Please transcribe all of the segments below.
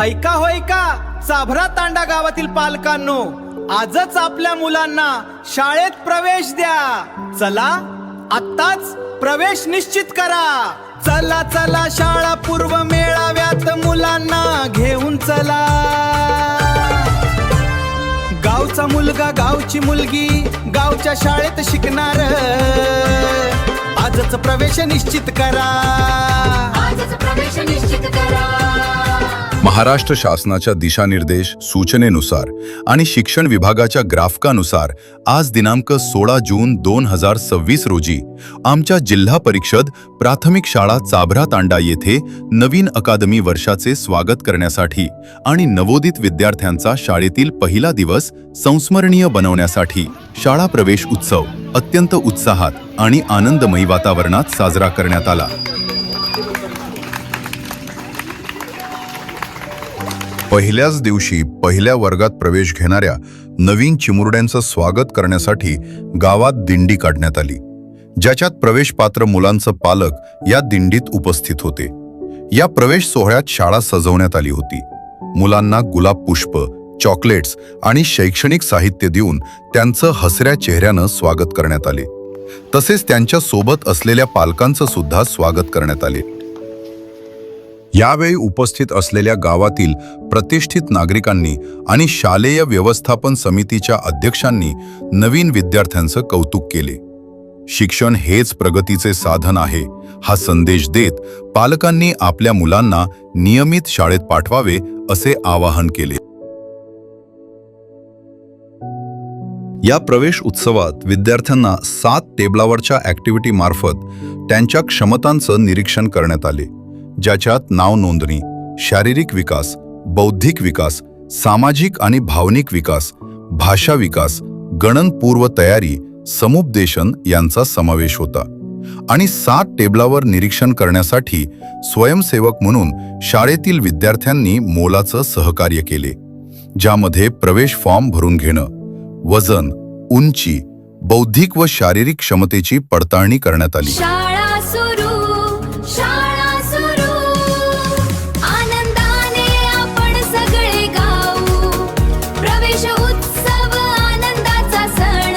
ऐका होय का चाभरा तांडा गावातील पालकांनो, आजच आपल्या मुलांना शाळेत प्रवेश द्या. चला आत्ताच प्रवेश निश्चित करा. चला चला शाळा पूर्व मेळाव्यात मुलांना घेऊन चला. गावचा मुलगा गावची मुलगी गावच्या शाळेत शिकणार, आजच प्रवेश निश्चित करा. आजच प्रवेश निश्चित करा. महाराष्ट्र शासनाच्या दिशानिर्देश सूचनेनुसार आणि शिक्षण विभागाच्या ग्राफकानुसार आज दिनांक 16 जून 2026 रोजी आमच्या जिल्हा परिषद प्राथमिक शाळा चाभरा तांडा येथे नवीन अकादमी वर्षाचे स्वागत करण्यासाठी आणि नवोदित विद्यार्थ्यांचा शाळेतील पहिला दिवस संस्मरणीय बनवण्यासाठी शाळा प्रवेश उत्सव अत्यंत उत्साहात आणि आनंदमयी वातावरणात साजरा करण्यात आला. पहिल्याच दिवशी पहिल्या वर्गात प्रवेश घेणाऱ्या नवीन चिमुरड्यांचं स्वागत करण्यासाठी गावात दिंडी काढण्यात आली, ज्याच्यात प्रवेशपात्र मुलांचं पालक या दिंडीत उपस्थित होते. या प्रवेश सोहळ्यात शाळा सजवण्यात आली होती. मुलांना गुलाब पुष्प, चॉकलेट्स आणि शैक्षणिक साहित्य देऊन त्यांचं हसऱ्या चेहऱ्यानं स्वागत करण्यात आले. तसेच त्यांच्या सोबत असलेल्या पालकांचं सुद्धा स्वागत करण्यात आले. यावेळी उपस्थित असलेल्या गावातील प्रतिष्ठित नागरिकांनी आणि शालेय व्यवस्थापन समितीच्या अध्यक्षांनी नवीन विद्यार्थ्यांचं कौतुक केले. शिक्षण हेच प्रगतीचे साधन आहे हा संदेश देत पालकांनी आपल्या मुलांना नियमित शाळेत पाठवावे असे आवाहन केले. या प्रवेश उत्सवात विद्यार्थ्यांना 7 टेबलावरच्या ॲक्टिव्हिटी मार्फत त्यांच्या क्षमतांचं निरीक्षण करण्यात आले, ज्याच्यात नाव नोंदणी, शारीरिक विकास, बौद्धिक विकास, सामाजिक आणि भावनिक विकास, भाषा विकास, गणनपूर्व तयारी, समुपदेशन यांचा समावेश होता. आणि 7 टेबलावर निरीक्षण करण्यासाठी स्वयंसेवक म्हणून शाळेतील विद्यार्थ्यांनी मोलाचं सहकार्य केले, ज्यामध्ये प्रवेश फॉर्म भरून घेणं, वजन, उंची, बौद्धिक व शारीरिक क्षमतेची पडताळणी करण्यात आली. शाळा सुरू, शाळा सुरू, आनंदाने आपण सगळे गाऊ. प्रवेश उत्सव आनंदाचा सण.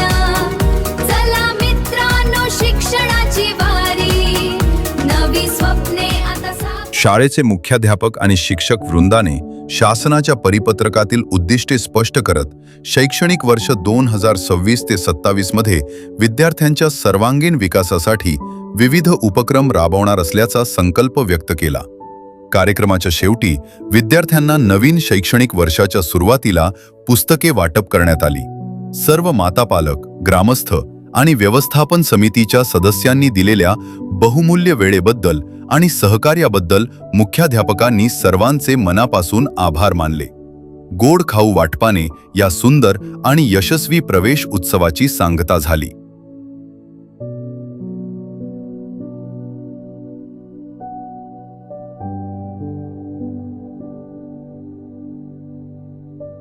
चला मित्रांनो शिक्षणाची वारी, नवी स्वप्ने आता शाळेचे मुख्याध्यापक आणि शिक्षक वृंदाने शासनाच्या परिपत्रकातील उद्दिष्टे स्पष्ट करत शैक्षणिक वर्ष 2026 ते 27 मध्ये विद्यार्थ्यांच्या सर्वांगीण विकासासाठी विविध उपक्रम राबवणार असल्याचा संकल्प व्यक्त केला. कार्यक्रमाच्या शेवटी विद्यार्थ्यांना नवीन शैक्षणिक वर्षाच्या सुरुवातीला पुस्तके वाटप करण्यात आली. सर्व मातापालक, ग्रामस्थ आणि व्यवस्थापन समितीच्या सदस्यांनी दिलेल्या बहुमूल्य वेळेबद्दल आणि सहकार्याबद्दल मुख्याध्यापकांनी सर्वांचे मनापासून आभार मानले. गोड खाऊ वाटपाने या सुंदर आणि यशस्वी प्रवेश उत्सवाची सांगता झाली.